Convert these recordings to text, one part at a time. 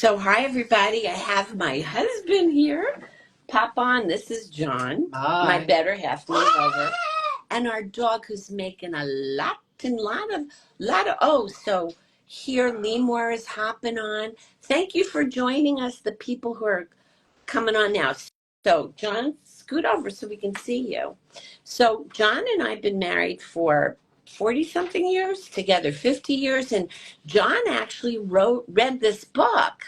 So, hi everybody. I have my husband here. Pop on. This is John, my Hi. better half, my lover, and our dog who's making a lot of. Oh, so here Lemur is hopping on. Thank you for joining us, the people who are coming on now. So, John, scoot over so we can see you. So, John and I have been married for 40 something years, together 50 years, and John actually read this book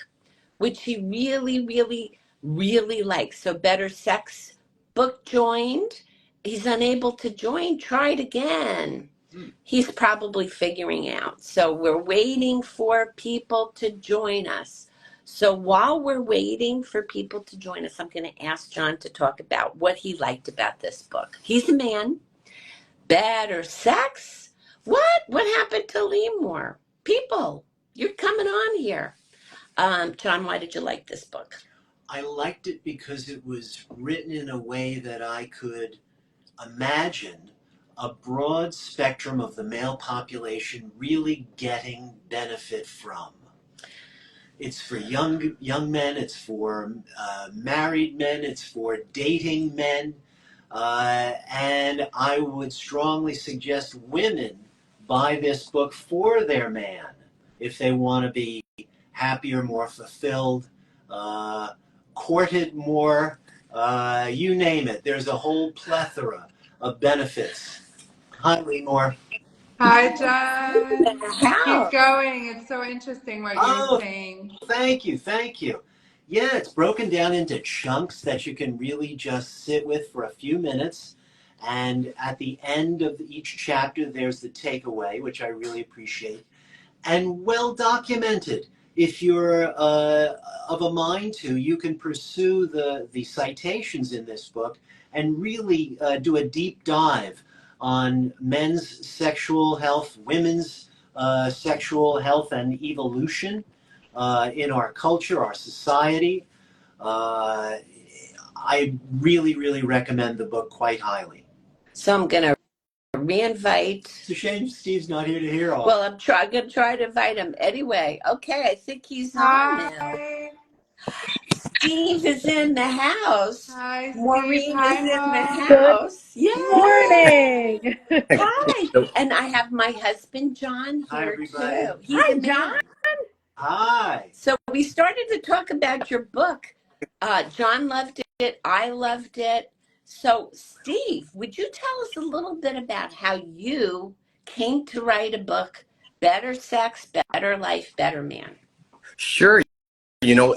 which he really, really, really likes. So Better Sex book joined. He's unable to join. Try it again. He's probably figuring out. So we're waiting for people to join us. So while we're waiting for people to join us, I'm going to ask John to talk about what he liked about this book. He's a man. Better Sex? What? What happened to Lemur? People, you're coming on here. John, why did you like this book? I liked it because it was written in a way that I could imagine a broad spectrum of the male population really getting benefit from. It's for young men, it's for married men, it's for dating men, and I would strongly suggest women buy this book for their man if they want to be happier, more fulfilled, uh, courted more, you name it. There's a whole plethora of benefits. Highly more. Hi, John. Keep How? going. It's so interesting what you're Oh, saying. thank you, thank you. Yeah, it's broken down into chunks that you can really just sit with for a few minutes. And at the end of each chapter, there's the takeaway, which I really appreciate. And well documented. If you're of a mind to, you can pursue the citations in this book and really do a deep dive on men's sexual health, women's sexual health and evolution in our culture, our society. Uh, I really, really recommend the book quite highly. So I'm gonna reinvite. It's a shame Steve's not here to hear all. Well, gonna try to invite him anyway. Okay, I think he's on now. Hi. Steve is in the house. Hi, Steve. Maureen is Hi, in the Mom. Good house. Yay! morning. Hi. And I have my husband John Hi, here everybody. too. He's Hi, a John. man. Hi. So we started to talk about your book. John loved it. I loved it. So, Steve, would you tell us a little bit about how you came to write a book, Better Sex, Better Life, Better Man? Sure. You know,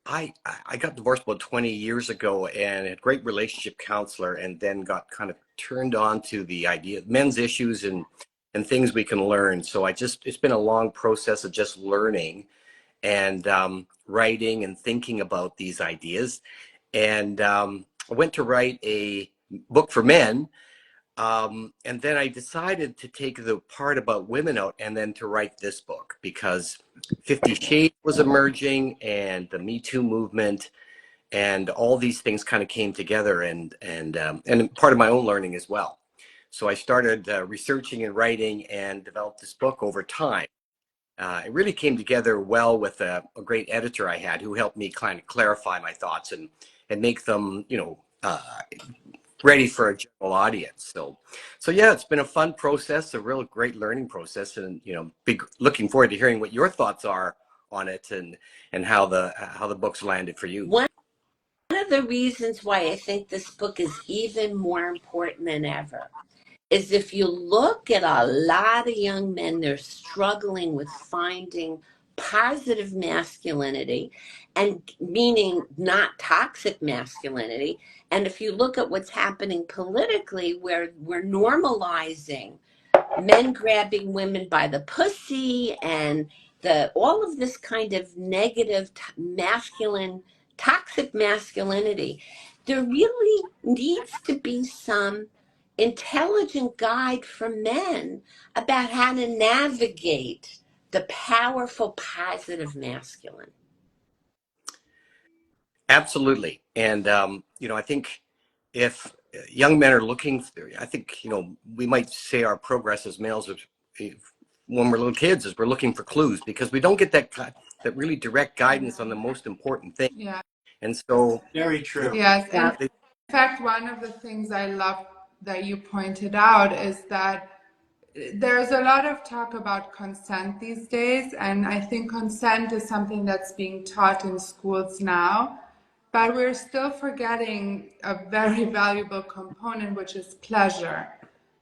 I got divorced about 20 years ago and had a great relationship counselor, and then got kind of turned on to the idea of men's issues and things we can learn. So it's been a long process of just learning and writing and thinking about these ideas. And I went to write a book for men. And then I decided to take the part about women out and then to write this book, because 50 Shades was emerging and the Me Too movement and all these things kind of came together, and part of my own learning as well. So I started researching and writing and developed this book over time. It really came together well with a great editor I had who helped me kind of clarify my thoughts and make them, ready for a general audience. So yeah, it's been a fun process, a real great learning process, and big looking forward to hearing what your thoughts are on it and how the book's landed for you. One of the reasons why I think this book is even more important than ever is if you look at a lot of young men, they're struggling with finding positive masculinity, and meaning not toxic masculinity. And if you look at what's happening politically, where we're normalizing men grabbing women by the pussy and all of this kind of negative masculine toxic masculinity, there really needs to be some intelligent guide for men about how to navigate the powerful positive masculine. Absolutely. And I think if young men are looking, I think we might say our progress as males when we're little kids is we're looking for clues, because we don't get that really direct guidance on the most important thing. Yeah. And so, Very true. Yes. Yeah. In fact, one of the things I love that you pointed out is that there's a lot of talk about consent these days, and I think consent is something that's being taught in schools now, but we're still forgetting a very valuable component, which is pleasure.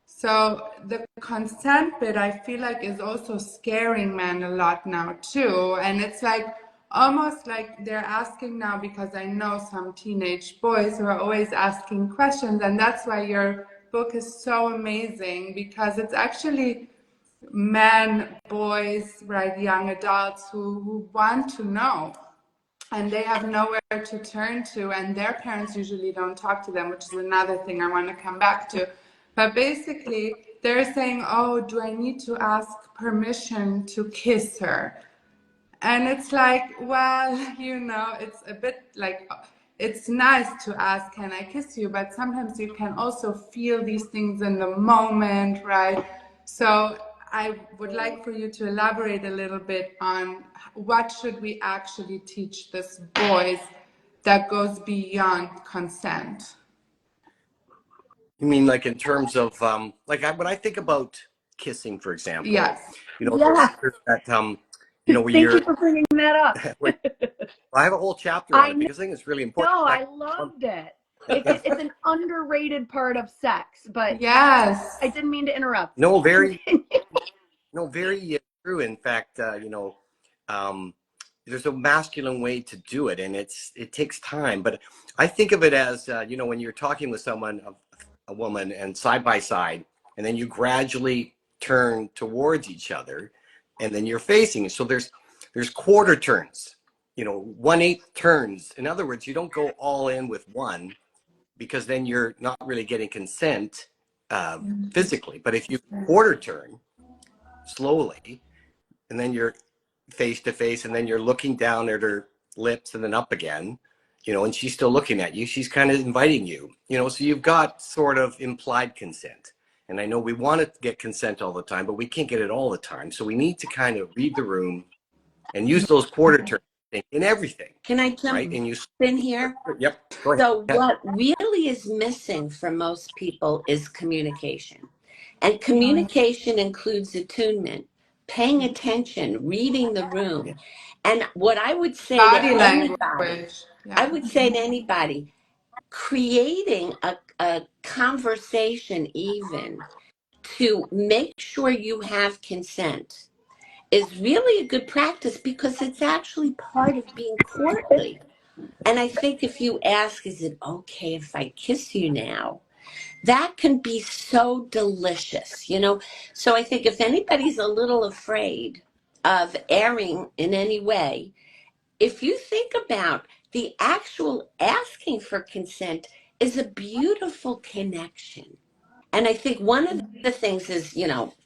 So the consent bit, I feel like, is also scaring men a lot now too, and it's like almost like they're asking now, because I know some teenage boys who are always asking questions, and that's why your book is so amazing, because it's actually men, boys, right, young adults who want to know, and they have nowhere to turn to, and their parents usually don't talk to them, which is another thing I want to come back to. But basically, they're saying, oh, do I need to ask permission to kiss her? And it's like, well, it's a bit like, it's nice to ask, can I kiss you? But sometimes you can also feel these things in the moment, right? So I would like for you to elaborate a little bit on what should we actually teach this boys that goes beyond consent. you mean like in terms of when I think about kissing, for example, Yes. there's Yeah. that where Thank you you're for bringing that up. I have a whole chapter on I it because I think it's really know, important. In fact, I loved it. It's an underrated part of sex, but Yes. I didn't mean to interrupt. no, very Continue. no, very true. In fact, um, there's a masculine way to do it, and it takes time. But I think of it as when you're talking with someone, a woman, and side by side, and then you gradually turn towards each other, and then you're facing. So there's quarter turns, 1/8 turns. In other words, you don't go all in with one, because then you're not really getting consent physically. But if you quarter turn slowly, and then you're face to face, and then you're looking down at her lips and then up again, and she's still looking at you, she's kind of inviting you, so you've got sort of implied consent. And I know we want to get consent all the time, but we can't get it all the time. So we need to kind of read the room and use those quarter turns in everything, Can I jump right? And you, in here? yep, go ahead. So what really is missing for most people is communication. And communication includes attunement, paying attention, reading the Yeah. room. And what I would say to Body anybody, language. I Yeah. would say to anybody, creating a conversation even to make sure you have consent is really a good practice, because it's actually part of being courtly. And I think if you ask, is it okay if I kiss you now? That can be so delicious. So I think if anybody's a little afraid of erring in any way, if you think about the actual asking for consent is a beautiful connection. And I think one of the things is,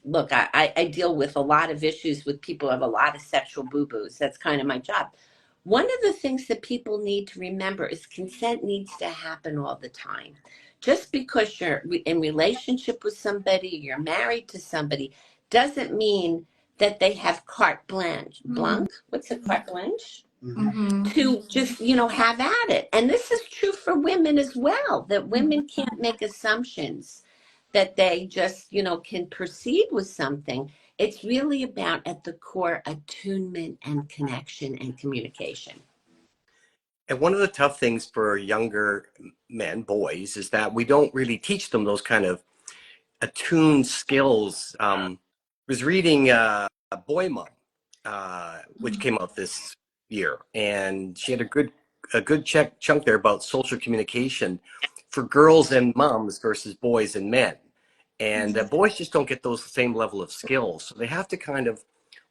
look, I deal with a lot of issues with people who have a lot of sexual boo-boos. That's kind of my job. One of the things that people need to remember is consent needs to happen all the time. Just because you're in relationship with somebody, you're married to somebody, doesn't mean that they have carte blanche. Blanc? What's a carte blanche? Mm-hmm. To just, have at it. And this is true for women as well, that women can't make assumptions that they just, can proceed with something. It's really about, at the core, attunement and connection and communication. And one of the tough things for younger men, boys, is that we don't really teach them those kind of attuned skills. I was reading Boy Mom, which came out this year, and she had a good chunk there about social communication for girls and moms versus boys and men. And boys just don't get those same level of skills, so they have to kind of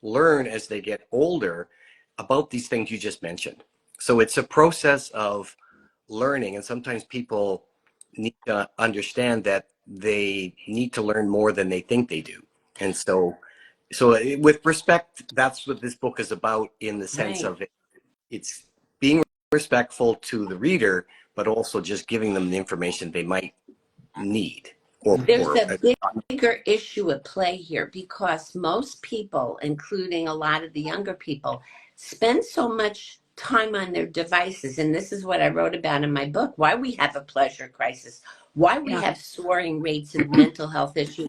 learn as they get older about these things you just mentioned. So it's a process of learning, and sometimes people need to understand that they need to learn more than they think they do. And so with respect, that's what this book is about, in the sense Right. of it's being respectful to the reader, but also just giving them the information they might need. There's a bigger issue at play here, because most people, including a lot of the younger people, spend so much time on their devices. And this is what I wrote about in my book, why we have a pleasure crisis, why we Yeah. have soaring rates of mental health issues,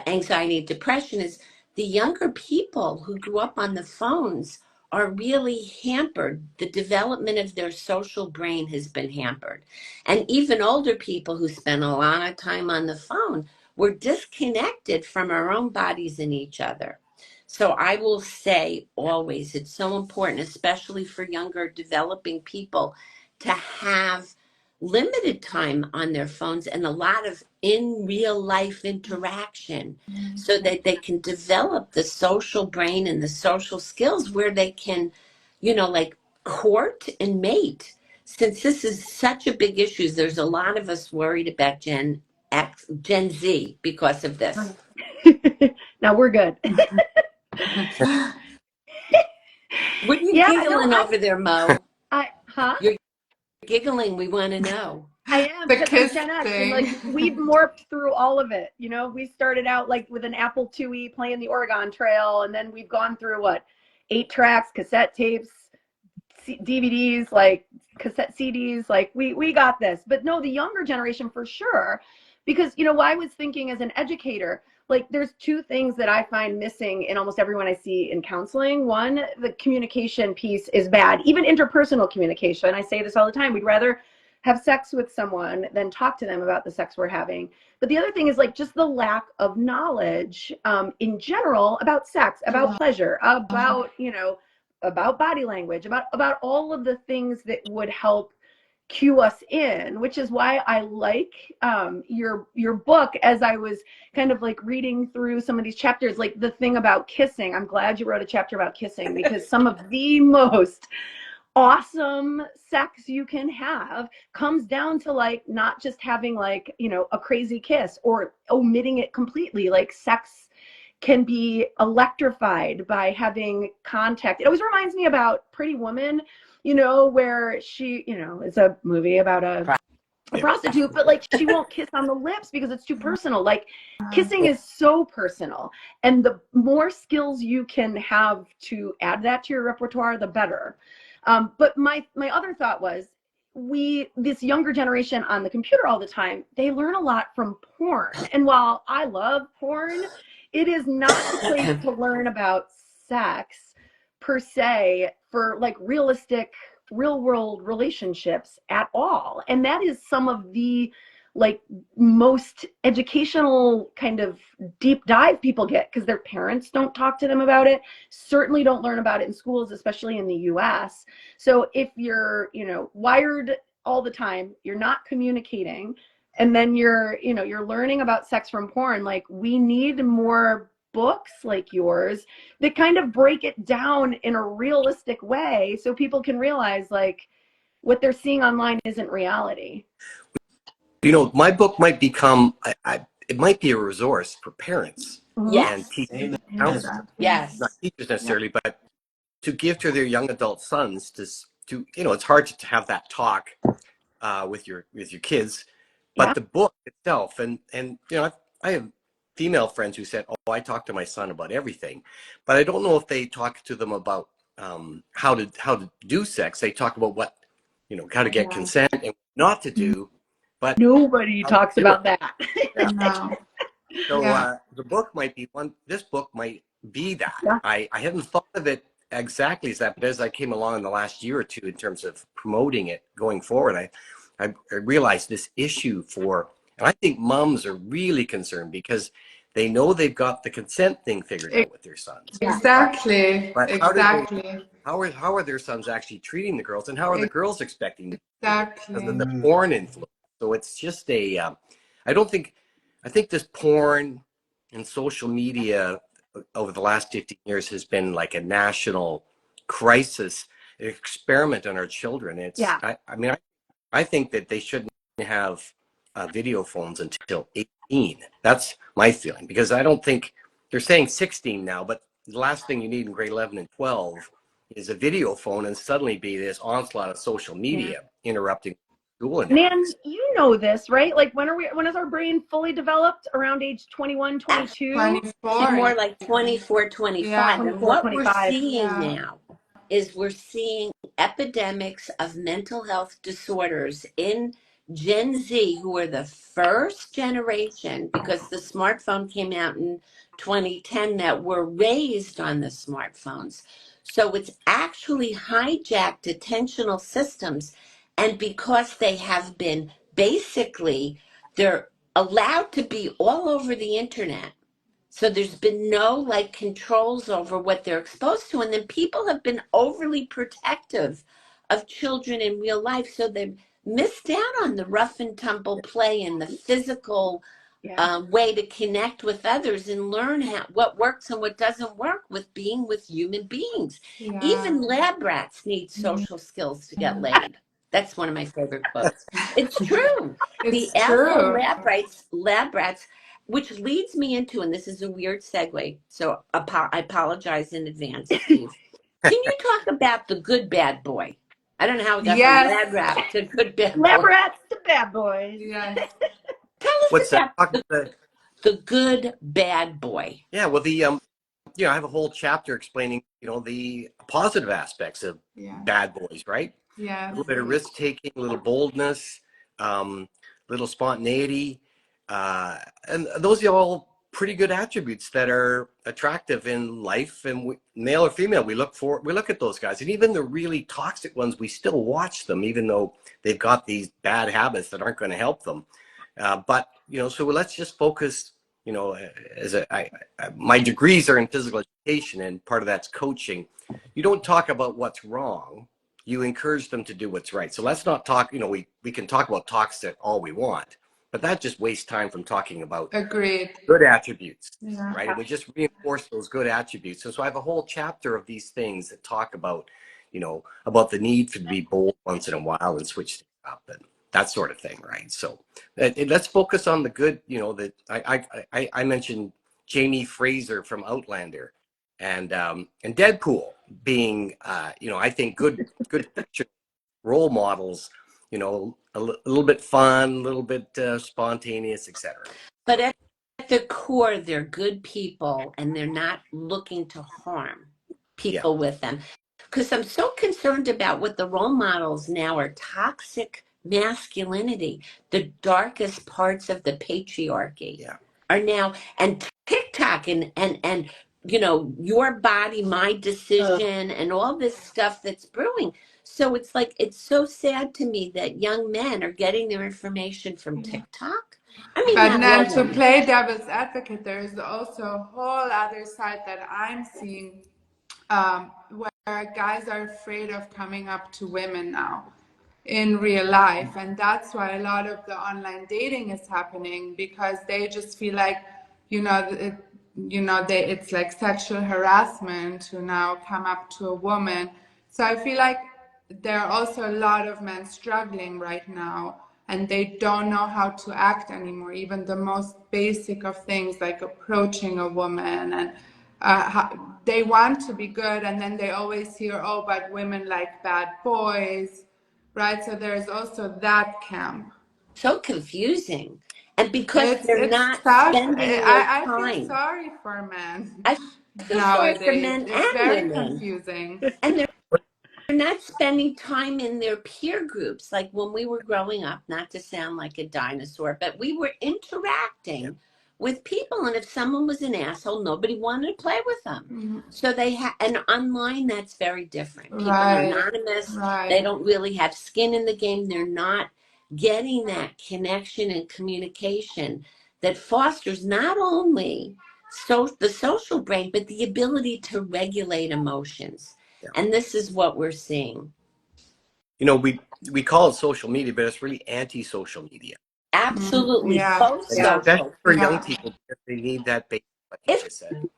anxiety, depression, is the younger people who grew up on the phones are really hampered. The development of their social brain has been hampered. And even older people who spend a lot of time on the phone were disconnected from our own bodies and each other. So I will say always, it's so important, especially for younger developing people, to have limited time on their phones and a lot of in real life interaction so that they can develop the social brain and the social skills where they can, like court and mate. Since this is such a big issue, there's a lot of us worried about Gen Z because of this. Now we're good. What are you Yeah, giggling over there, Mo? huh? You're giggling. We want to know. I am, The because I'm kiss Gen X, and thing. like we've morphed through all of it. We started out like with an Apple IIe playing the Oregon Trail, and then we've gone through what, 8 tracks, cassette tapes, DVDs, like cassette CDs. Like we got this. But no, the younger generation for sure, because I was thinking as an educator, like there's two things that I find missing in almost everyone I see in counseling. One, the communication piece is bad, even interpersonal communication. I say this all the time. We'd rather have sex with someone than talk to them about the sex we're having. But the other thing is like just the lack of knowledge in general about sex, about pleasure, about body language, about all of the things that would help cue us in, which is why I like your book. As I was kind of like reading through some of these chapters, like the thing about kissing, I'm glad you wrote a chapter about kissing, because some of the most awesome sex you can have comes down to like not just having like a crazy kiss or omitting it completely. Like sex can be electrified by having contact. It always reminds me about Pretty Woman, where she, it's a movie about a prostitute, but like she won't kiss on the lips because it's too personal. Like kissing is so personal, and the more skills you can have to add that to your repertoire, the better. But my other thought was, this younger generation on the computer all the time, they learn a lot from porn. And while I love porn, it is not the place to learn about sex per se for like realistic real world relationships at all. And that is some of the like most educational kind of deep dive people get, because their parents don't talk to them about it, certainly don't learn about it in schools, especially in the US. So if you're wired all the time, you're not communicating, and then you're learning about sex from porn, like we need more books like yours that kind of break it down in a realistic way so people can realize like what they're seeing online isn't reality. My book might become, it might be a resource for parents and Yes. teachers, Amen. counselors, Yes. not teachers necessarily, but to give to their young adult sons to it's hard to have that talk with your kids, but the book itself, and I have female friends who said, "Oh, I talk to my son about everything," but I don't know if they talk to them about how to do sex. They talk about what how to get consent and not to do, but Nobody how to talks do it. about that. Yeah. No. So Yeah. the book might be one. This book might be that. Yeah. I hadn't thought of it exactly as that, but as I came along in the last year or two in terms of promoting it going forward, I realized this issue and I think moms are really concerned because they know they've got the consent thing figured out with their sons. Exactly. But Exactly. how are their sons actually treating the girls, and how are the girls expecting because of Exactly. the porn influence? So it's just I think this porn and social media over the last 15 years has been like a national crisis, an experiment on our children. I think that they shouldn't have video phones until 18. That's my feeling, because I don't think they're saying 16 now, but the last thing you need in grade 11 and 12 is a video phone and suddenly be this onslaught of social media interrupting school and Man, things. you know this, right? Like when is our brain fully developed? Around age 21, 22? Actually, 24. more like 24, 25. Yeah. And 24, what we're 25. seeing Yeah. now is we're seeing epidemics of mental health disorders in Gen Z, who are the first generation, because the smartphone came out in 2010, that were raised on the smartphones. So it's actually hijacked attentional systems. And because they have been basically, they're allowed to be all over the internet, so there's been no like controls over what they're exposed to. And then people have been overly protective of children in real life. So they've missed out on the rough and tumble play and the physical way to connect with others and learn what works and what doesn't work with being with human beings. Yeah. Even lab rats need social skills to get laid. That's one of my favorite quotes. It's true. The It's alpha true. lab rats, which leads me into, and this is a weird segue, so I apologize in advance, Steve. Can you talk about the good bad boy? I don't know how we got from Yes. lab rat to good bad Lab boy. rats to bad boys. Yes. Tell us What's that? about the good bad boy. Yeah, well, I have a whole chapter explaining, the positive aspects of Yeah. bad boys, right? A Yes. little bit of risk taking, a little boldness, little spontaneity, and those are all pretty good attributes that are attractive in life. And male or female, we look at those guys, and even the really toxic ones, we still watch them, even though they've got these bad habits that aren't going to help them. But so let's just focus. My degrees are in physical education, and part of that's coaching. You don't talk about what's wrong. You encourage them to do what's right. So let's not talk, we can talk about toxic all we want, but that just wastes time from talking about Agreed. good attributes, Yeah. right? And we just reinforce those good attributes. And so I have a whole chapter of these things that talk about, about the need to be bold once in a while and switch things up and that sort of thing, right? So let's focus on the good. That I mentioned Jamie Fraser from Outlander, and Deadpool being, I think good fiction role models. A little bit fun, a little bit spontaneous, etc. But at the core, they're good people and they're not looking to harm people with them. Because I'm so concerned about what the role models now are: toxic masculinity, the darkest parts of the patriarchy are now, and TikTok and your body, my decision, and all this stuff that's brewing. So it's like, it's so sad to me that young men are getting their information from TikTok. I mean, But not then all to women. play devil's advocate, there is also a whole other side that I'm seeing, where guys are afraid of coming up to women now in real life. And that's why a lot of the online dating is happening, because they just feel like, it's like sexual harassment to now come up to a woman. So I feel like there are also a lot of men struggling right now, and they don't know how to act anymore, even the most basic of things like approaching a woman. And they want to be good, and then they always hear, oh, but women like bad boys, right? So there's also that camp. So confusing. And because they're It's not tough. spending their I feel time. sorry for men I feel sorry for nowadays. men It's and very women. confusing. And they're not spending time in their peer groups. Like when we were growing up, not to sound like a dinosaur, but we were interacting with people. And if someone was an asshole, nobody wanted to play with them. So and online, that's very different. People are anonymous. They don't really have skin in the game. They're not getting that connection and communication that fosters not only the social brain, but the ability to regulate emotions. And this is what we're seeing. We call it social media, but it's really anti-social media. Absolutely. Yeah. Both Especially social. for young people, because they need that base, like you If just said.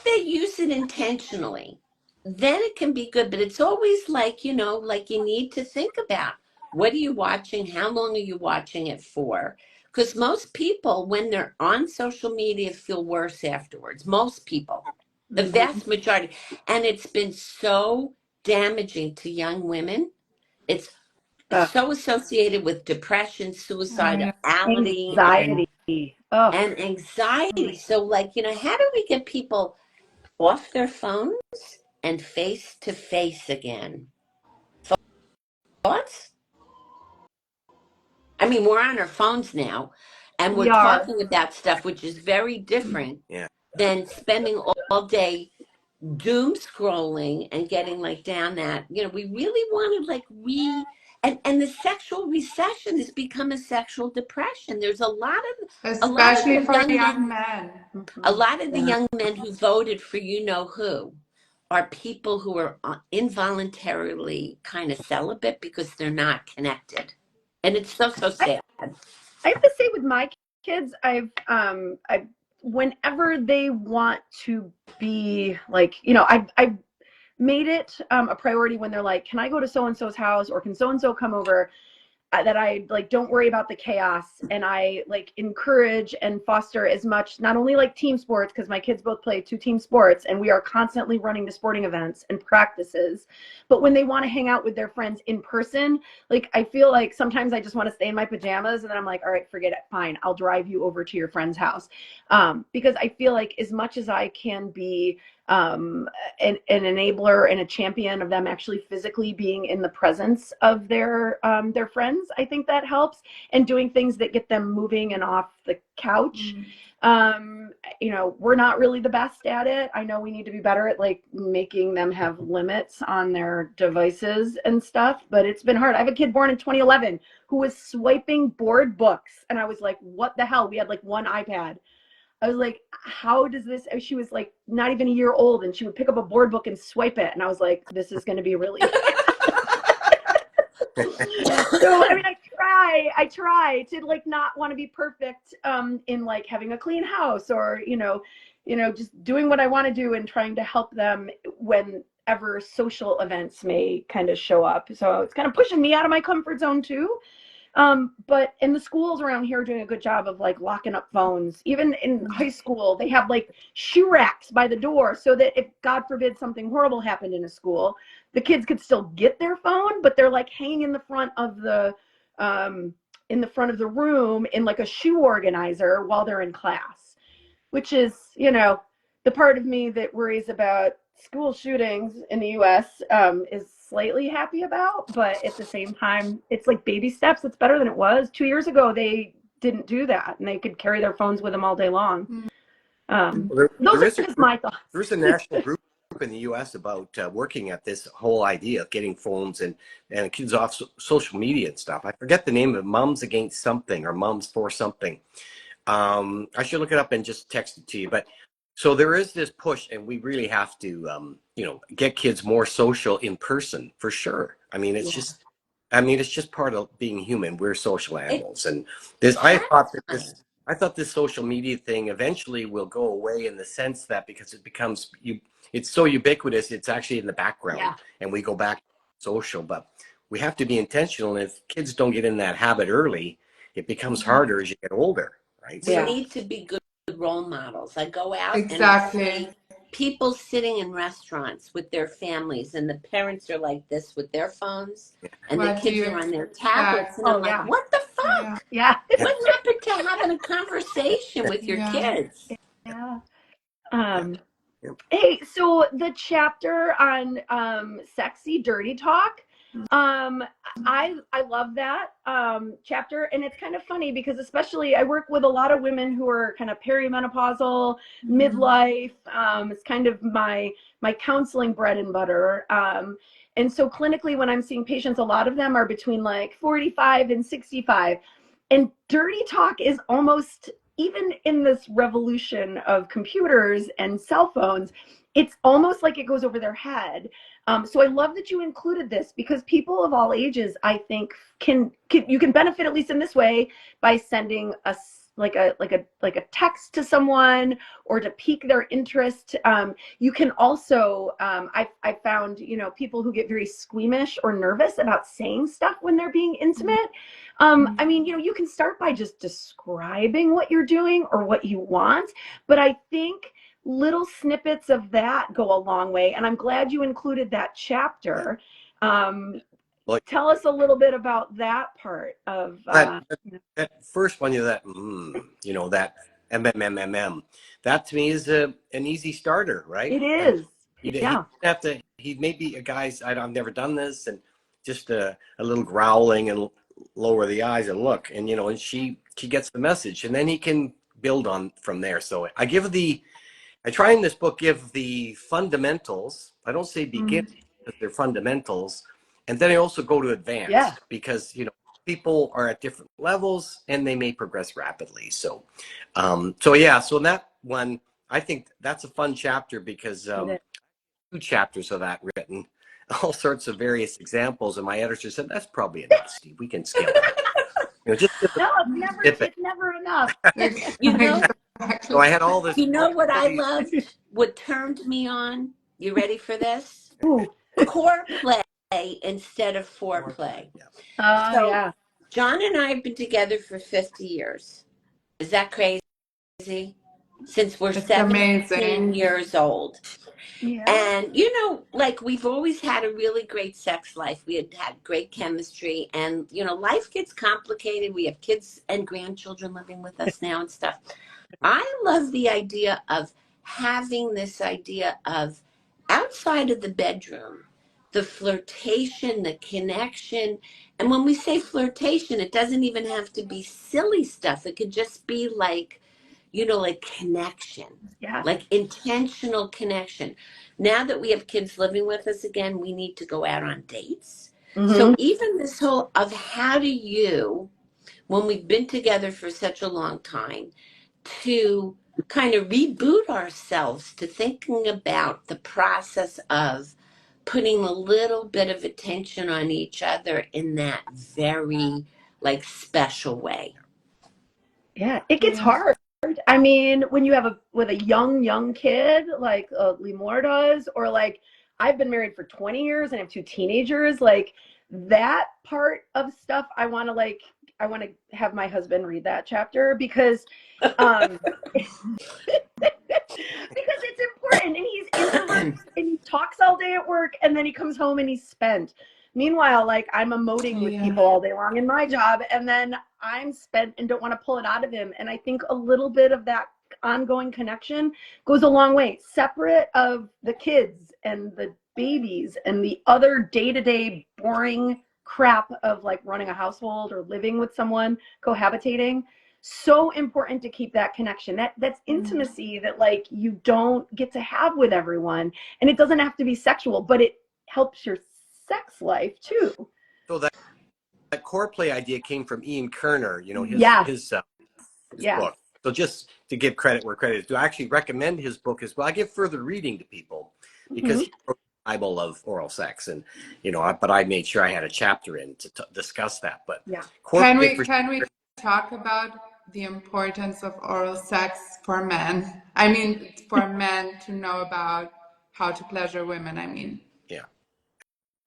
they use it intentionally, then it can be good. But it's always like, like you need to think about, what are you watching? How long are you watching it for? Because most people, when they're on social media, feel worse afterwards. Most people, the vast majority. And it's been so damaging to young women. It's so associated with depression, suicidality, Anxiety. and anxiety. So, like, how do we get people off their phones and face to face again. Thoughts? I mean, we're on our phones now and We we're are. talking about stuff which is very different Yeah. than spending all day doom scrolling and getting like down that, we really want to like and the sexual recession has become a sexual depression. There's a lot of Especially the for young young men, men. a Mhm. lot of the Yeah. young men who voted for you know who are people who are involuntarily kind of celibate because they're not connected. And it's so, so I, sad. I have to say with my kids, I've whenever they want to be like, I've made it a priority when they're like, can I go to so and so's house, or can so and so come over? That I like don't worry about the chaos, and I like encourage and foster as much, not only like team sports, because my kids both play 2 team sports and we are constantly running to sporting events and practices, but when they want to hang out with their friends in person, like I feel like sometimes I just want to stay in my pajamas, and then I'm like, all right, forget it, fine, I'll drive you over to your friend's house, because I feel like as much as I can be an enabler and a champion of them actually physically being in the presence of their friends, I think that helps, and doing things that get them moving and off the couch. We're not really the best at it. I know we need to be better at like making them have limits on their devices and stuff, but it's been hard. I have a kid born in 2011 who was swiping board books, and I was like, what the hell? We had like one iPad. I was like, how does this? She was like not even a year old, and she would pick up a board book and swipe it. And I was like, this is going to be really so. I mean, I try to like not want to be perfect in like having a clean house, or just doing what I want to do and trying to help them whenever social events may kind of show up. So it's kind of pushing me out of my comfort zone too. But in the schools around here are doing a good job of like locking up phones. Even in high school, they have like shoe racks by the door so that if God forbid something horrible happened in a school, the kids could still get their phone, but they're like hanging um, in the front of the room in like a shoe organizer while they're in class, which is, the part of me that worries about school shootings in the US is slightly happy about, but at the same time, it's like baby steps. It's better than it was. 2 years ago, they didn't do that, and they could carry their phones with them all day long. Well, Those are just my thoughts. there's a national group in the U.S. about working at this whole idea of getting phones and kids off social media and stuff. I forget the name of it, Moms Against Something or Moms for Something. I should look it up and just text it to you. But so there is this push, and we really have to, get kids more social in person for sure. Yeah. It's just part of being human. We're social It animals, and has time. I thought this social media thing eventually will go away in the sense that because it's so ubiquitous, it's actually in the background, Yeah. and we go back to social. But we have to be intentional. And if kids don't get in that habit early, it becomes harder as you get older, right? We Yeah. So need to be good role models. I go out and I Exactly. see people sitting in restaurants with their families, and the parents are like this with their phones, and the What do kids you are on their expect? tablets. And I'm Oh, like, yeah. what the Yeah. fuck? Yeah. yeah, What happened to having a conversation with your Yeah. kids? Yeah. yeah, Um, yeah. Hey, so the chapter on sexy dirty talk, um, I love that chapter, and it's kind of funny because especially I work with a lot of women who are kind of perimenopausal, midlife. It's kind of my counseling bread and butter. And so clinically, when I'm seeing patients, a lot of them are between like 45 and 65, and dirty talk is almost, even in this revolution of computers and cell phones, it's almost like it goes over their head. So I love that you included this because people of all ages, I think, you can benefit at least in this way by sending like a text to someone or to pique their interest. You can also, I found, people who get very squeamish or nervous about saying stuff when they're being intimate. I mean, you can start by just describing what you're doing or what you want, but I think little snippets of that go a long way. And I'm glad you included that chapter. Um, Well, Tell us a little bit about that part of, that first one, that MMMMM, that to me is an easy starter, right? it And is. Yeah. have to, he may be a guy's, I've never done this, and just a little growling and lower the eyes and look, and and she gets the message, and then he can build on from there. So I try in this book give the fundamentals. I don't say begin because they're fundamentals, and then I also go to Yeah. advanced because people are at different levels and they may progress rapidly. So, so in that one, I think that's a fun chapter because 2 chapters of that written, all sorts of various examples, and my editor said that's probably enough, Steve. We can scale back. Just give No, it. it's never enough. You know, So I had all this. you know what I loved? What turned me on? You ready for this? Ooh. Core play instead of foreplay. Oh, So yeah. John and I have been together for 50 years. Is that crazy? Since we're It's 17 amazing. years old. Yeah. And, like we've always had a really great sex life. We had great chemistry. And, life gets complicated. We have kids and grandchildren living with us now and stuff. I love the idea of having this idea of outside of the bedroom, the flirtation, the connection. And when we say flirtation, it doesn't even have to be silly stuff. It could just be like, like connection, Yeah. like intentional connection. Now that we have kids living with us again, we need to go out on dates. So even this whole of how do you, when we've been together for such a long time, to kind of reboot ourselves to thinking about the process of putting a little bit of attention on each other in that very like special way. Yeah. It gets hard. I mean, when you have with a young kid like Limor does, or like I've been married for 20 years and have 2 teenagers, like that part of stuff I want to have my husband read that chapter because because it's important, and he's introverted and he talks all day at work and then he comes home and he's spent. Meanwhile, like I'm emoting with people all day long in my job, and then I'm spent and don't want to pull it out of him. And I think a little bit of that ongoing connection goes a long way, separate of the kids and the babies and the other day-to-day boring crap of like running a household or living with someone, cohabitating. So important to keep that connection. That's intimacy that like you don't get to have with everyone, and it doesn't have to be sexual, but it helps your sex life too. So that core play idea came from Ian Kerner, his book. So just to give credit where credit is due, I actually recommend his book as well. I give further reading to people because he wrote the Bible of oral sex, and but I made sure I had a chapter in to discuss that. But can we talk about the importance of oral sex for men? I mean, for men to know about how to pleasure women. I mean, yeah,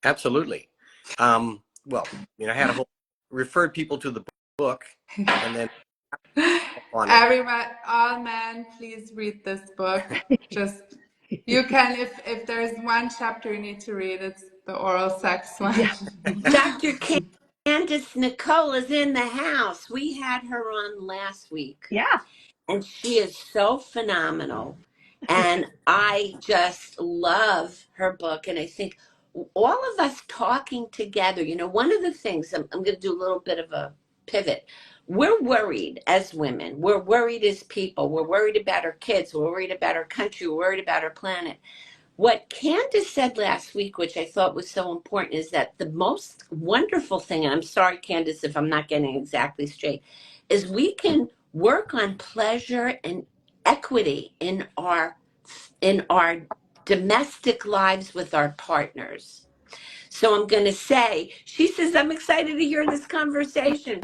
absolutely. Well, I had a whole referred people to the book, and then everyone, all men, please read this book. Just you can, if there's one chapter you need to read, it's the oral sex one. Yeah. Dr. Candace Nicole is in the house. We had her on last week. Yeah. And she is so phenomenal. And I just love her book. And I think all of us talking together, one of the things, I'm going to do a little bit of a pivot. We're worried as women. We're worried as people. We're worried about our kids. We're worried about our country. We're worried about our planet. What Candace said last week, which I thought was so important, is that the most wonderful thing, and I'm sorry, Candace, if I'm not getting exactly straight, is we can work on pleasure and equity in our domestic lives with our partners. So I'm going to say, she says, I'm excited to hear this conversation.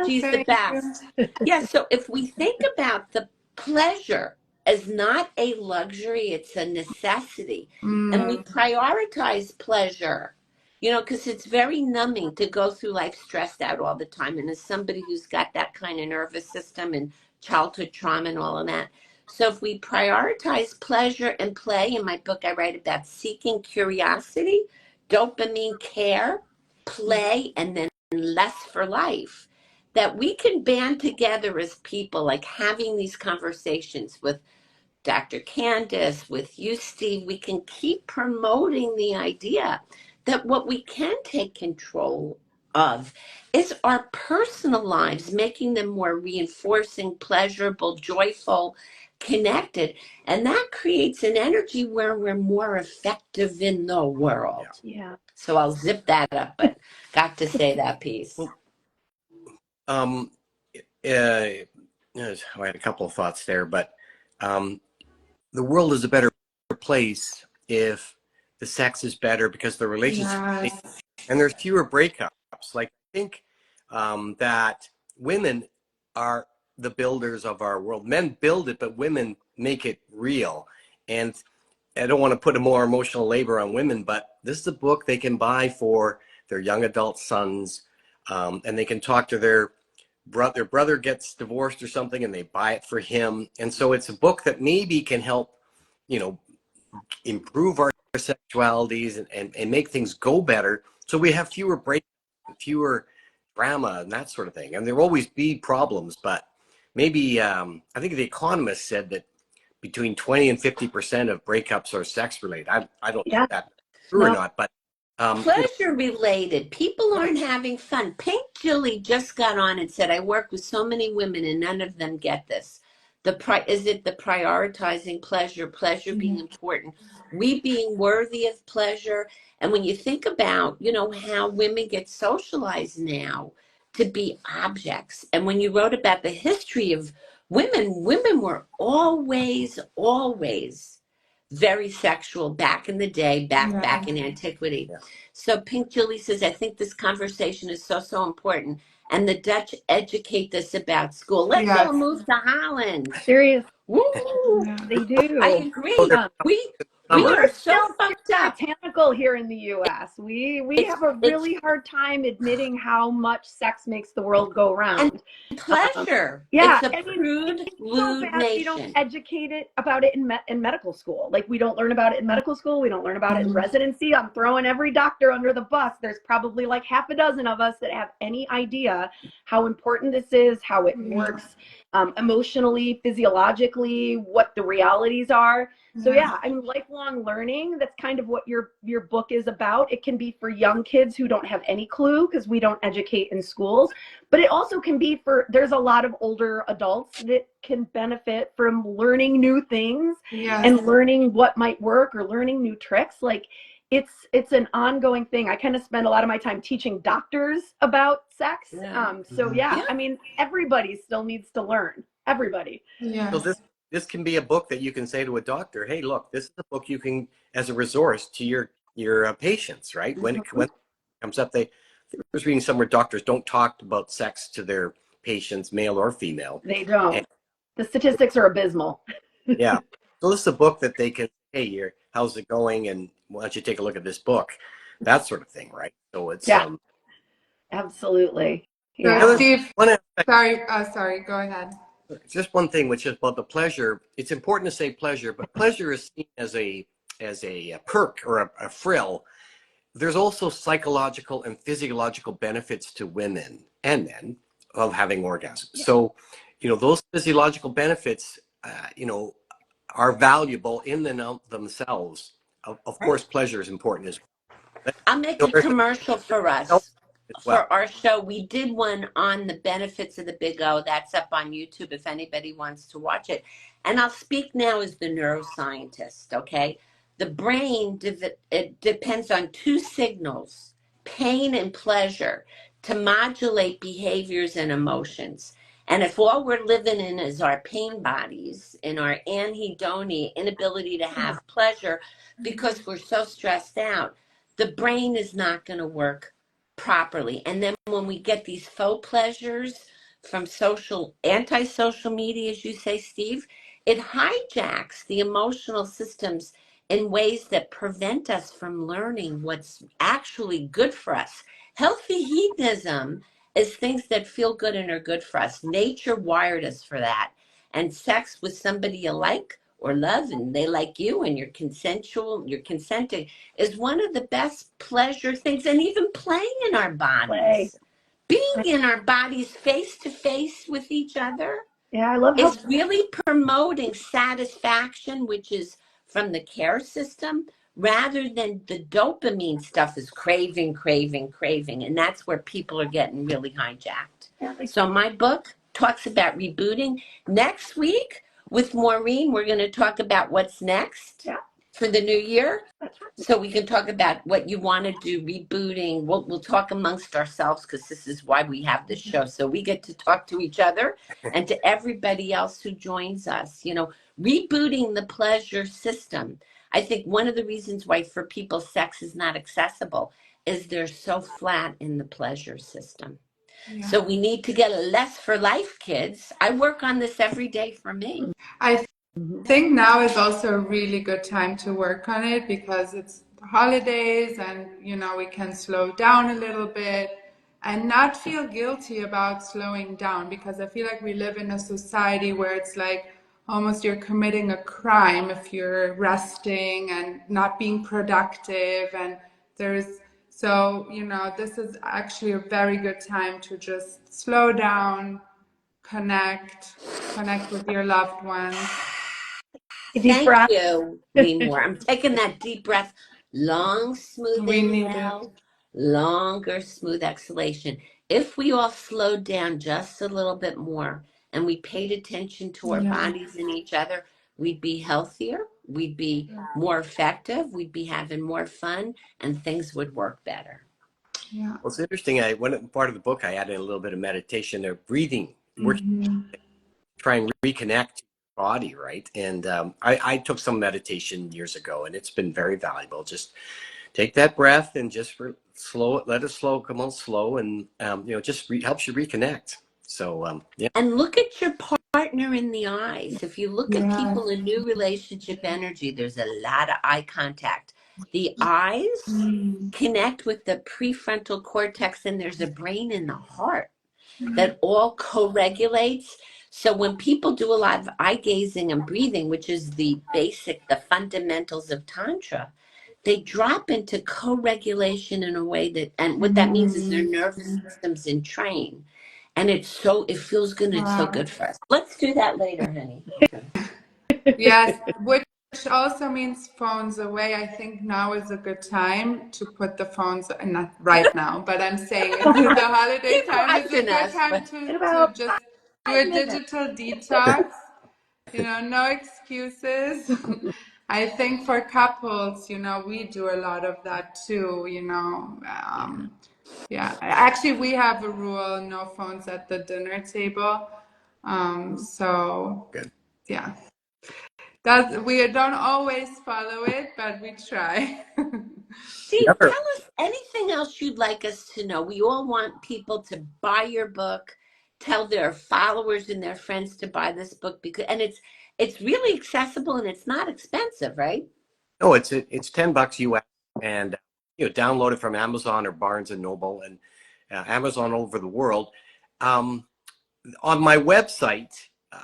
She's the best. Yeah, so if we think about the pleasure as not a luxury, it's a necessity. And we prioritize pleasure, because it's very numbing to go through life stressed out all the time. And as somebody who's got that kind of nervous system and childhood trauma and all of that. So if we prioritize pleasure and play, in my book I write about seeking curiosity, dopamine, care, play, and then less for life, that we can band together as people, like having these conversations with Dr. Candace, with you, Steve, we can keep promoting the idea that what we can take control of is our personal lives, making them more reinforcing, pleasurable, joyful, connected. And that creates an energy where we're more effective in the world. Yeah. So I'll zip that up, but got to say that piece. Well, um, I had a couple of thoughts there, but the world is a better place if the sex is better because the relationship, Yes. and there's fewer breakups. Like, I think that women are the builders of our world. Men build it, but women make it real. And I don't want to put a more emotional labor on women, but this is a book they can buy for their young adult sons, and they can talk to their brother gets divorced or something, and they buy it for him. And so it's a book that maybe can help, you know, improve our sexualities and make things go better. So we have fewer breaks, fewer drama and that sort of thing. And there will always be problems, but maybe, I think The Economist said that between 20 and 50% of breakups are sex related. I don't know Yeah. if that's true or not, but Pleasure related. People aren't having fun. Pink Julie just got on and said, I work with so many women and none of them get this. Is it the prioritizing pleasure being important, we being worthy of pleasure? And when you think about, how women get socialized now to be objects, and when you wrote about the history of women were always very sexual back in the day, back in antiquity. yeah. So Pink Julie says, I think this conversation is so important. And the Dutch educate this about school. Let's all Yes. move to Holland. Serious. Woo! Yeah. They I do. Oh, agree. they're Um, We summer. are we're so still too fucked up. puritanical here in the U.S. We It's have a it's really hard time admitting how much sex makes the world go and round. pleasure. Yeah, It's a I mean, prude, it's so lewd bad we don't nation. educate it about it in medical school. Like we don't learn about it in medical school. We don't learn about it in residency. I'm throwing every doctor under the bus. There's probably like half a dozen of us that have any idea how important this is, how it works emotionally, physiologically, what the realities are. So yeah, I mean, lifelong learning, that's kind of what your book is about. It can be for young kids who don't have any clue because we don't educate in schools, but it also can be there's a lot of older adults that can benefit from learning new things and learning what might work or learning new tricks. Like it's an ongoing thing. I kind of spend a lot of my time teaching doctors about sex. So yeah, I mean, everybody still needs to learn. Everybody. Yeah. So this can be a book that you can say to a doctor, hey, look, this is a book you can, as a resource to your patients, right? When it comes up, I was reading somewhere doctors don't talk about sex to their patients, male or female. They don't. And, The statistics are abysmal. yeah. So this is a book that they can, hey, how's it going? And why don't you take a look at this book? That sort of thing, right? So it's absolutely. So Yeah. Steve, one aspect, sorry, go ahead. just one thing, which is about the pleasure. It's important to say pleasure, but pleasure is seen as a perk or a frill. There's also psychological and physiological benefits to women and men of having orgasms. Yeah. So, those physiological benefits, are valuable in themselves. Of course, pleasure is important as well. I'll make a commercial for us. As well. For our show, we did one on the benefits of the Big O. That's up on YouTube if anybody wants to watch it. And I'll speak now as the neuroscientist, okay? The brain, it depends on two signals, pain and pleasure, to modulate behaviors and emotions. And if all we're living in is our pain bodies, in our anhedonia, inability to have pleasure because we're so stressed out, the brain is not going to work properly. And then when we get these faux pleasures from anti-social media, as you say, Steve, it hijacks the emotional systems in ways that prevent us from learning what's actually good for us. Healthy hedonism is things that feel good and are good for us. Nature wired us for that. And sex with somebody you like or love and they like you and you're consenting is one of the best pleasure things. And even playing in our bodies, being in our bodies face to face with each other. Yeah, I love how is really promoting satisfaction, which is from the care system, rather than the dopamine stuff is craving, craving, craving. And that's where people are getting really hijacked. yeah, So my book talks about rebooting. Next week with Maureen, we're going to talk about what's next yeah, for the new year. that's right. So we can talk about what you want to do, rebooting. We'll talk amongst ourselves because this is why we have this show. So we get to talk to each other and to everybody else who joins us. You know, rebooting the pleasure system. I think one of the reasons why for people sex is not accessible is they're so flat in the pleasure system. Yeah. So we need to get a less for life, kids. I work on this every day for me. I Mhm. think now is also a really good time to work on it because it's the holidays and we can slow down a little bit and not feel guilty about slowing down, because I feel like we live in a society where it's like almost you're committing a crime if you're resting and not being productive, and there's this is actually a very good time to just slow down, connect with your loved ones. A deep Thank breath. you, Lemore. I'm taking that deep breath. Long, smooth We need it. inhale, longer, smooth exhalation. If we all slowed down just a little bit more and we paid attention to our Yeah. bodies and each other, we'd be healthier, we'd be more effective, we'd be having more fun, and things would work better. Yeah. Well, it's interesting. One part of the book, I added a little bit of meditation or breathing, working, Mm-hmm. try and reconnect to your body, right? And I took some meditation years ago, and it's been very valuable. Just take that breath and just slow it, let it slow, come on slow, and just helps you reconnect. So yeah. And look at your partner in the eyes. If you look at Yeah. people in new relationship energy, there's a lot of eye contact. The eyes Mm. connect with the prefrontal cortex, and there's a brain in the heart that all co-regulates. So when people do a lot of eye gazing and breathing, which is the fundamentals of Tantra, they drop into co-regulation in a way that, and what that means is their Mm. nervous system's in train. And it feels good and it's so Wow. good for us. Let's do that later, honey. Okay. Yes, which also means phones away. I think now is a good time to put the phones, not right now, but I'm saying the holiday Keep time is a watching good us, time but In to about just do a 5 minutes. digital detox. No excuses. I think for couples, we do a lot of that too. Yeah, actually, we have a rule: no phones at the dinner table. So Good. yeah, we don't always follow it, but we try. Steve, Never. tell us anything else you'd like us to know. We all want people to buy your book, tell their followers and their friends to buy this book because, and it's really accessible and it's not expensive, right? No, it's $10 US, and download it from Amazon or Barnes and Noble, and Amazon all over the world. Um, on my website,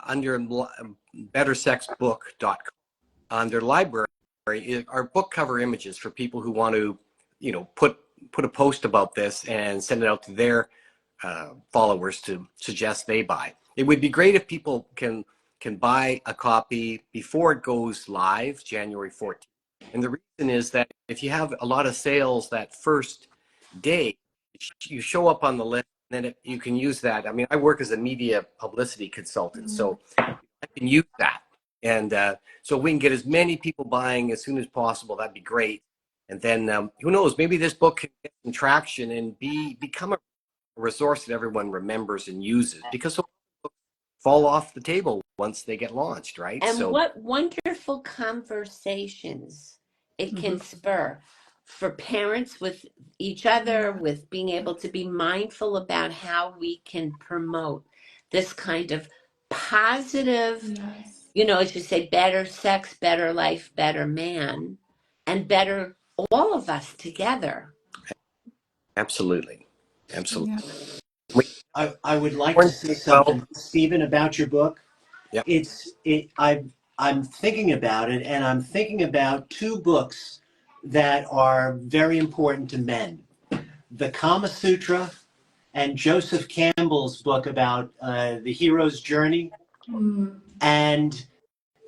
under bettersexbook.com, under library, are book cover images for people who want to, put a post about this and send it out to their followers to suggest they buy. It would be great if people can buy a copy before it goes live, January 14th. And the reason is that if you have a lot of sales that first day, you show up on the list, and then you can use that. I mean, I work as a media publicity consultant, so I can use that. And so we can get as many people buying as soon as possible. That'd be great. And then who knows, maybe this book can get some traction and become a resource that everyone remembers and uses, because so books fall off the table once they get launched, right? And So what wonderful conversations it can Mhm. spur for parents with each other, with being able to be mindful about how we can promote this kind of positive, Yes. as you say, better sex, better life, better man, and better all of us together. absolutely, absolutely. Yeah. We I would like to say quarantine well. something, Stephen, about your book. Yeah. I'm thinking about it, and I'm thinking about two books that are very important to men: the Kama Sutra and Joseph Campbell's book about the hero's journey. Mm. And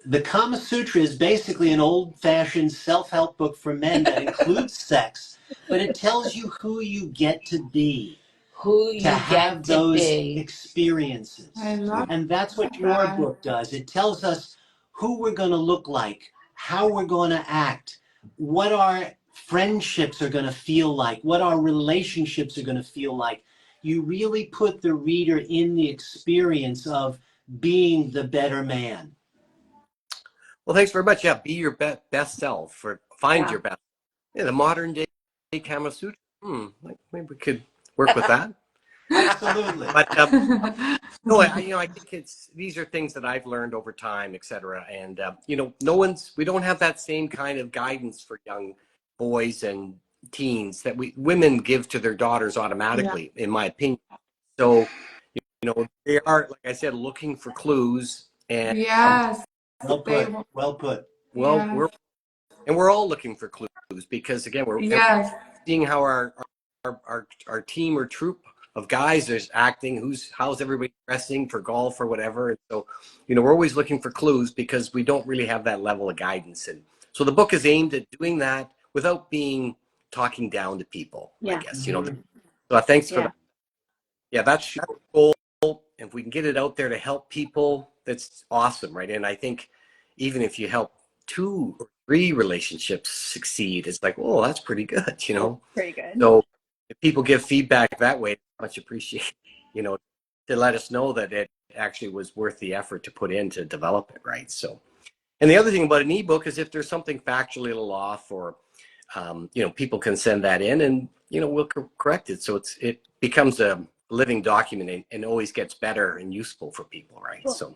the Kama Sutra is basically an old-fashioned self-help book for men that includes sex, but it tells you who you get to be, Who to you get have to those be. I experiences. love And that's what your that. book does. It tells us who we're going to look like, how we're going to act, what our friendships are going to feel like, what our relationships are going to feel like. You really put the reader in the experience of being the better man. Well, thanks very much. Yeah, be your best self, or find Yeah. your best. Yeah, the modern day Kama Sutra. Like maybe we could work with that. Absolutely. But no, I think these are things that I've learned over time, et cetera. And we don't have that same kind of guidance for young boys and teens that women give to their daughters Yeah. automatically, in my opinion. So, they are, like I said, looking for clues, and Yes. Well They. put. Well put. well, Yes. we're all looking for clues because again, we're Yes. seeing how our team or troop of guys is acting, how's everybody dressing for golf or whatever. And so, we're always looking for clues because we don't really have that level of guidance. And so the book is aimed at doing that without being talking down to people, I Yeah. guess. Mhm. So thanks for Yeah. that. Yeah, that's the goal. If we can get it out there to help people, that's awesome, right? And I think even if you help 2 or 3 relationships succeed, it's like, oh, that's pretty good. Pretty good. So if people give feedback that way, much appreciated, to let us know that it actually was worth the effort to put in to develop it, right? So, and the other thing about an ebook is if there's something factually a little off, or people can send that in, and we'll correct it. So it becomes a living document, and always gets better and useful for people, right? Cool. So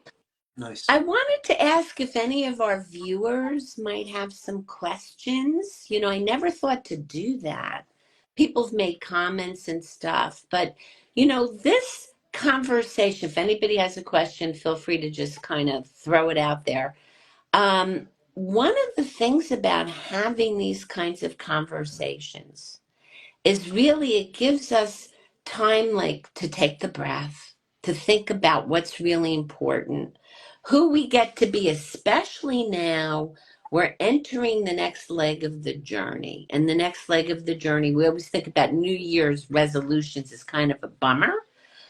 Nice. I wanted to ask if any of our viewers might have some questions. I never thought to do that. People have made comments and stuff, but this conversation, if anybody has a question, feel free to just kind of throw it out there. One of the things about having these kinds of conversations is really it gives us time, like, to take the breath, to think about what's really important, who we get to be, especially now we're entering the next leg of the journey. And the next leg of the journey, we always think about New Year's resolutions as kind of a bummer.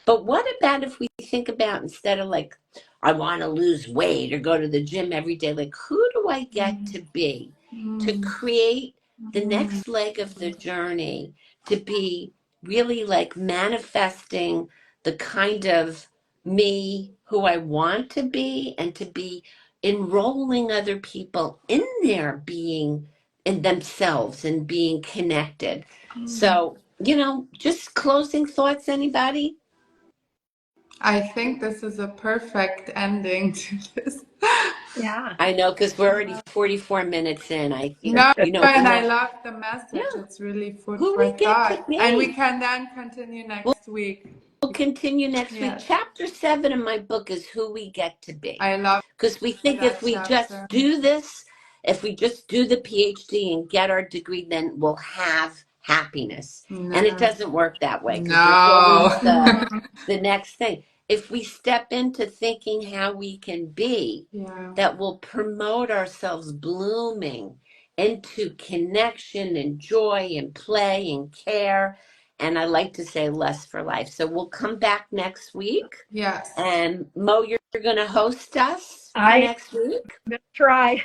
But what about if we think about, instead of like, I want to lose weight or go to the gym every day, like, who do I get to be to Mm. create the Mm. next leg of the journey, to be really like manifesting the kind of me who I want to be, and to be enrolling other people in their being in themselves and being connected. So, just closing thoughts, anybody? I think this is a perfect ending to this. Yeah. I know, because we're already 44 minutes in. No, We and I know, love the yeah, message. It's really food who for we get to thought. And we be. can then continue next week. We'll continue next week. Yes. Chapter 7 of my book is who we get to be. I love Because we think that if we just chapter. do this, if we just do the PhD and get our degree, then we'll have happiness. And it No. doesn't work that way, because there's always No. the next thing. If we step into thinking how we can be, Yeah. that will promote ourselves blooming into connection and joy and play and care. And I like to say less for life. So we'll come back next week. Yes. And Mo, you're going to host us for I'm next week. gonna try.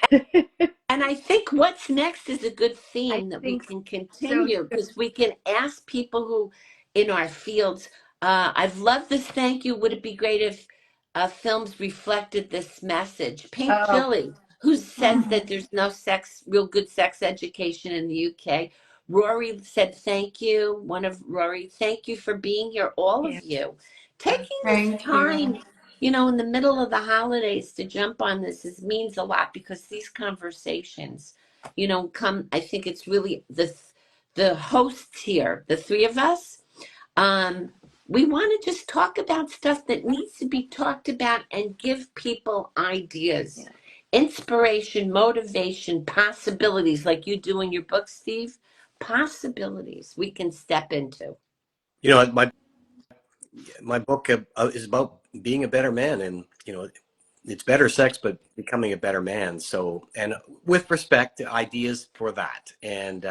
And I think what's next is a good I theme that we think can so continue, too. because we can ask people who in our fields. I've loved this. Thank you. Would it be great if films reflected this message? Pink Oh, Chili, who says that there's no real good sex education in the UK. Rory said thank you. One of Rory, thank you for being here, all yeah. of you. Taking this Thank you. time, in the middle of the holidays, to jump on this means a lot, because these conversations, come. I think it's really the hosts here, the three of us. Um, we want to just talk about stuff that needs to be talked about and give people ideas, Yeah. inspiration, motivation, possibilities, like you do in your book, Steve. Possibilities we can step into. my book is about being a better man, and it's better sex, but becoming a better man. So, and with respect, ideas for that. And,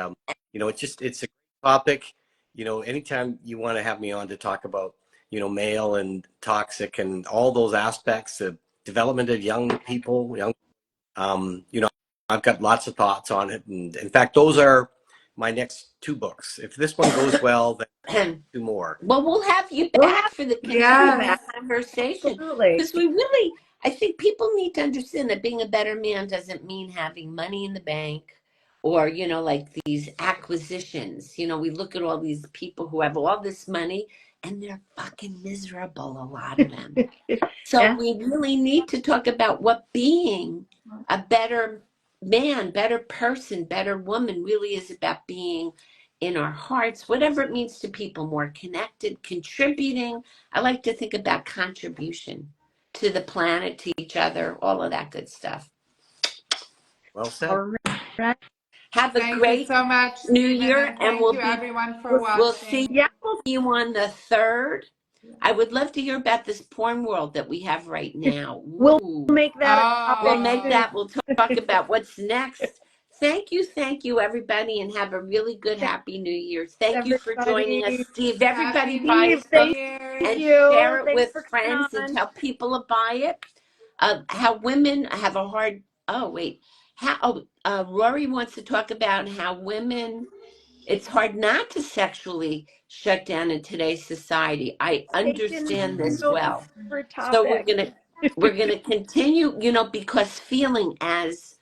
it's a topic, anytime you want to have me on to talk about, male and toxic and all those aspects of development of young people, I've got lots of thoughts on it. And in fact, those are my next 2 books. If this one goes well, then 2 more. Well, we'll have you We'll back have for the continued Yes. conversation absolutely. because I think people need to understand that being a better man doesn't mean having money in the bank or, like these acquisitions. We look at all these people who have all this money and they're fucking miserable, a lot of them. So Yeah. we really need to talk about what being a better man, better person, better woman really is about being in our hearts, whatever it means to people, more connected, contributing. I like to think about contribution to the planet, to each other, all of that good stuff. Well said. All right. Have a Thank you great so much, New Stephen, Year, and and thank you everyone for we'll see watching. Yeah. you on the 3rd. I would love to hear about this porn world that we have right now. We'll Ooh. make that a We'll topic make soon. that. We'll talk about what's next. Thank you, everybody, and have a really good, happy New Year. Thank you for joining us, Everybody. Steve. Everybody Happy buy New his book Year. and you. share it Thanks with for coming friends and on. tell people to buy it. How women have a hard. Oh wait. Rory wants to talk about how women. It's hard not to sexually shut down in today's society. I understand this No well. favorite So we're topic. gonna continue, because feeling as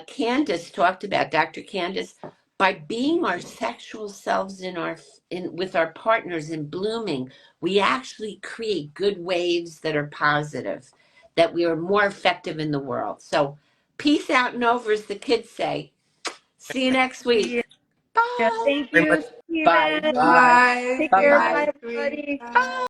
Candace talked about, Dr. Candace, by being our sexual selves in with our partners and blooming, we actually create good waves that are positive, that we are more effective in the world. So peace out and over, as the kids say. See you next week. Yeah. Bye. Thank Very you, much. Bye. Stephen. Bye. Take Bye care. bye. Bye, Next week. everybody. Bye.